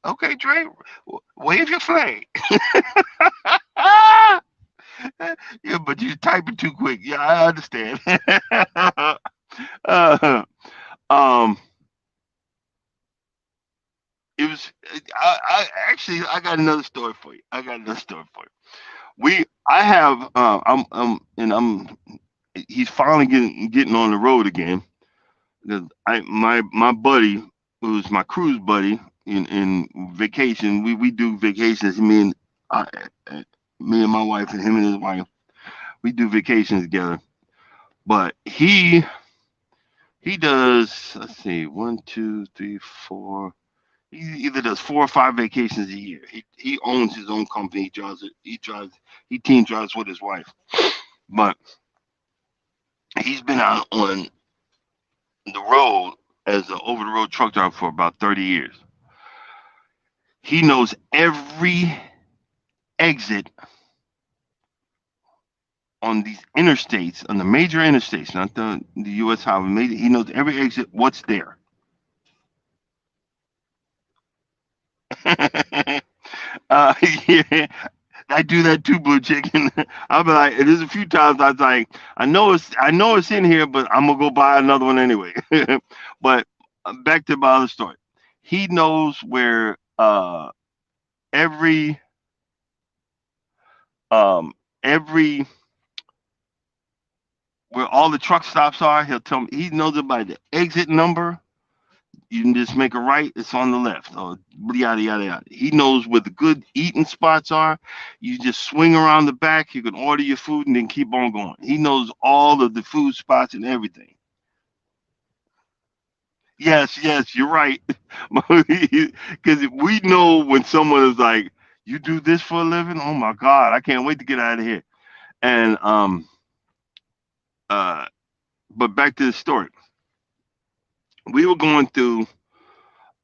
okay, Dre, wave your flag. Ah! Yeah, but you're typing too quick. Yeah, I understand. uh, um, it was. I actually, I got another story for you. I got another story for you. I have. And I'm. He's finally getting on the road again. 'Cause my buddy, who's my cruise buddy in vacation, we do vacations. I, me and my wife and him and his wife, we do vacations together. But he does. Let's see, one, two, three, four. He either does 4 or 5 vacations a year. He owns his own company. He drives it. He team drives with his wife. But he's been out on the road as an over the road truck driver for about 30 years. He knows every exit on these interstates, on the major interstates, not the U.S. highway. He knows every exit. What's there? Yeah, I do that too, Blue Chicken. I'll be like, there's a few times I was like, I know it's in here, but I'm gonna go buy another one anyway. But back to my other story. He knows where every um every where all the truck stops are. He'll tell me he knows it by the exit number. You can just make a right, it's on the left, or yada yada yada. He knows where the good eating spots are. You just swing around the back, you can order your food and then keep on going. He knows all of the food spots and everything. Yes, you're right. Because we know when someone is like, "You do this for a living? Oh my God, I can't wait to get out of here." And uh, but back to the story. We were going through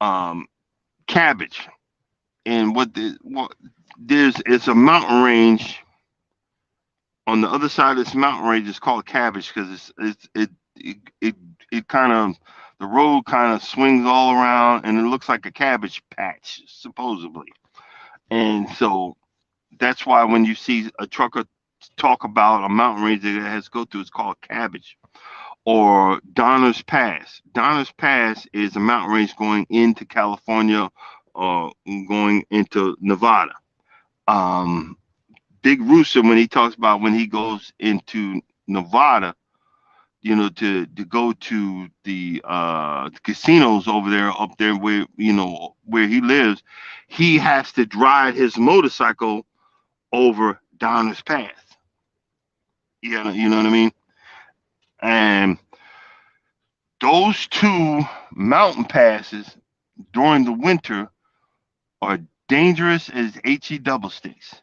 um cabbage, and what there's it's a mountain range on the other side of this mountain range. Is called cabbage because it it kind of the road kind of swings all around and it looks like a cabbage patch supposedly. And so that's why when you see a trucker talk about a mountain range that it has to go through, it's called cabbage. Or Donner's Pass. Donner's Pass is a mountain range going into California or going into Nevada. Um, Big Rooster, when he talks about when he goes into Nevada, to go to the casinos over there, up there where where he lives, he has to drive his motorcycle over Donner's Pass. You know what I mean? And those two mountain passes during the winter are dangerous as he double sticks.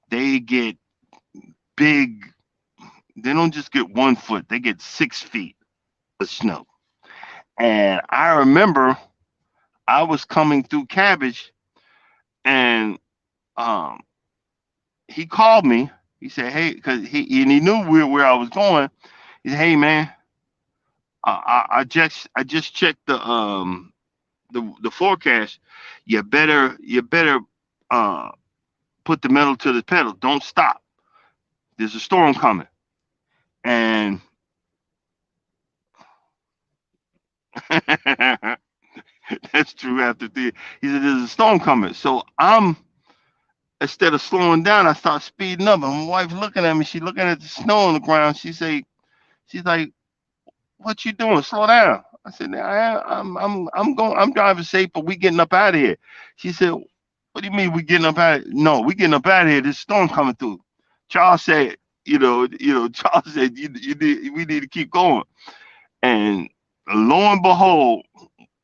They get big. They don't just get 1 foot; they get 6 feet of snow. And I remember I was coming through Cabbage, and um, he called me, He said, "Hey," because he knew where I was going. He said, "Hey, man, I just checked the forecast. You better uh put the metal to the pedal. Don't stop. There's a storm coming." And that's true. He said, "There's a storm coming." So I'm instead of slowing down, I start speeding up. And my wife looking at me. She looking at the snow on the ground. She's like, "What you doing? Slow down." I said, I'm going. I'm driving safe, but we getting up out of here." She said, "What do you mean we getting up out? No, we getting up out of here. This storm coming through." Charles said, Charles said, we need to keep going. And lo and behold,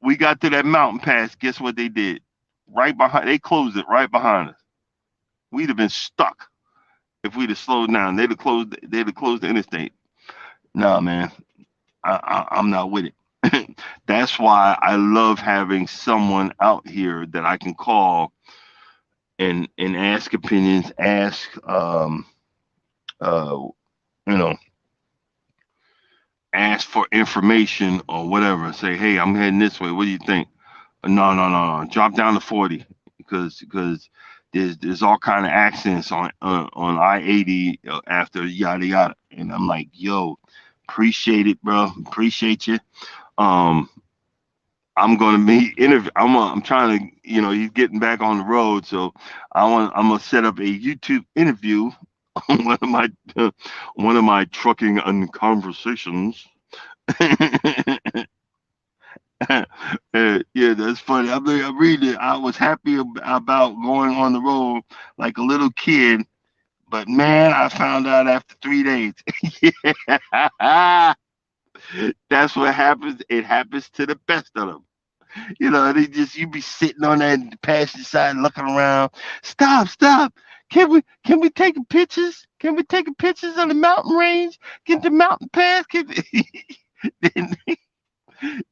we got to that mountain pass. Guess what they did? Right behind, they closed it right behind us. We'd have been stuck if we'd have slowed down. They'd have closed the interstate. Nah, man, I'm not with it. That's why I love having someone out here that I can call and ask opinions, ask uh you know ask for information or whatever. Say, hey, I'm heading this way. What do you think? No, no, no, no. Drop down to 40 because there's all kind of accidents on I-80 after yada yada. And I'm like, yo, appreciate it, bro. Appreciate you. Um, I'm gonna be interview. I'm trying to, he's getting back on the road, so I'm gonna set up a YouTube interview on one of my trucking and conversations. Yeah, that's funny. I'm reading it. I was happy about going on the road like a little kid, but man, I found out after 3 days. Yeah, that's what happens. It happens to the best of them. They just you be sitting on that passenger side looking around. Stop, stop. Can we take pictures? Can we take pictures of the mountain range? Get the mountain pass? Then,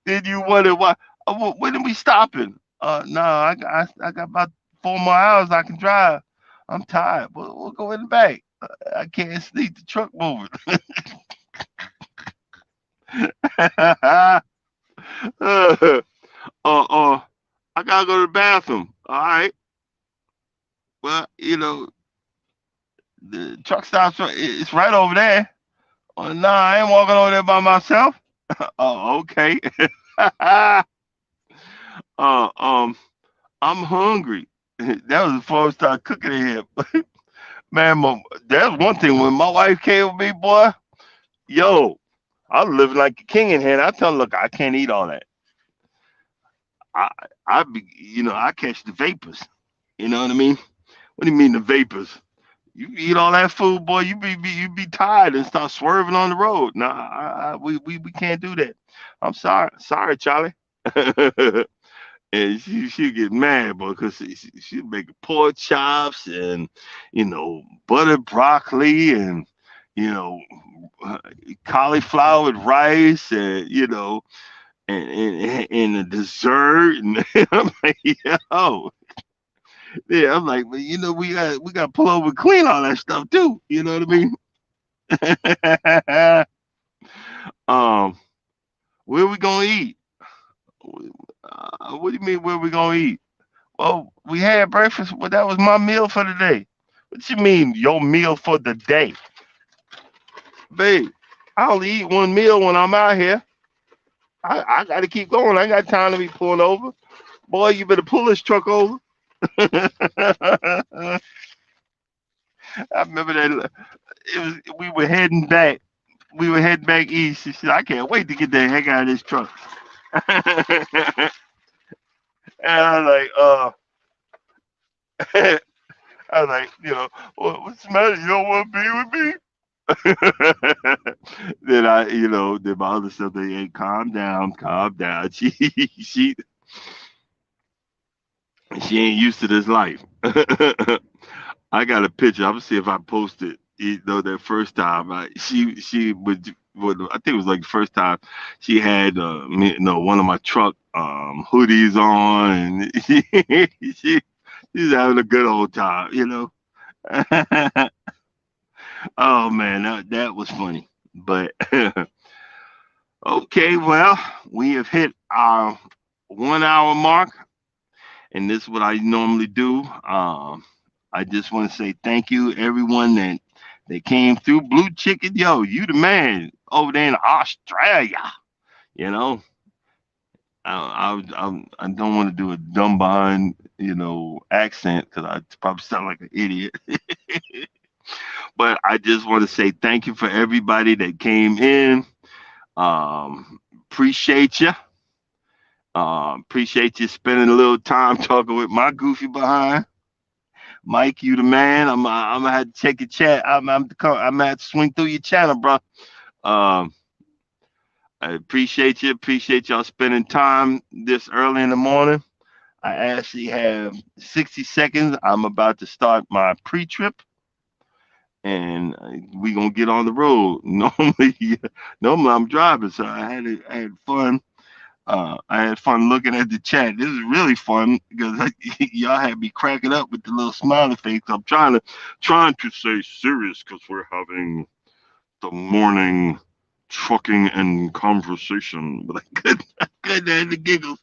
then you wonder why. When are we stopping? No, I got about 4 more hours I can drive. I'm tired. We'll go in the back. I can't sleep. The truck moving. uh, I gotta go to the bathroom. All right. Well, the truck stops. It's right over there. Oh, nah, I ain't walking over there by myself. Oh, okay. uh, um, I'm hungry. That was before I started cooking in here. Man, that's one thing. When my wife came with me, boy, yo, I was living like a king in here. And I tell her, look, I can't eat all that. I, I catch the vapors. You know what I mean? What do you mean the vapors? You eat all that food, boy, you be tired and start swerving on the road. Nah, we can't do that. I'm sorry, Charlie. And she get mad, boy, because she make pork chops and buttered broccoli and you know uh, cauliflower with rice and and a dessert and I'm like, yo, yeah, I'm like, but we got to pull over and clean all that stuff too. You know what I mean? um, where we gonna eat? What do you mean where we gonna eat? Well, we had breakfast, but that was my meal for the day. What you mean your meal for the day, babe? I only eat one meal when I'm out here. I got to keep going. I ain't got time to be pulling over. Boy, you better pull this truck over. I remember that we were heading back. We were heading back east. She said, "I can't wait to get the heck out of this truck." And I was like, I was like, what's the matter? You don't want to be with me? Then my other stuff, they ain't calm down, calm down. She ain't used to this life. I got a picture. I'm gonna see if I post it. That first time, she would I think it was like the first time she had one of my truck hoodies on, and she's having a good old time. Oh man, that was funny. But okay, well, we have hit our 1 hour mark, and this is what I normally do. I just want to say thank you, everyone that came through. Blue Chicken, yo, you the man over there in Australia. You know, I don't want to do a dumb behind accent because I probably sound like an idiot. But I just want to say thank you for everybody that came in. Appreciate you. Appreciate you spending a little time talking with my goofy behind. Mike, you the man. I'm gonna have to check your chat. I'm gonna have to swing through your channel, bro. Um, I appreciate you. Appreciate y'all spending time this early in the morning. I actually have 60 seconds. I'm about to start my pre-trip, and we gonna get on the road. Normally I'm driving, so I had fun. I had fun looking at the chat. This is really fun because y'all had me cracking up with the little smiley face. I'm trying to stay serious because we're having the morning trucking and conversation, but I couldn't have the giggles.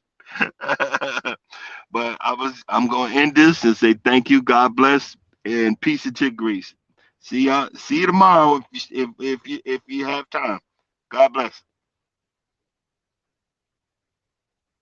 But I'm gonna end this and say thank you, God bless, and peace and chick grease. See you tomorrow if you have time. God bless.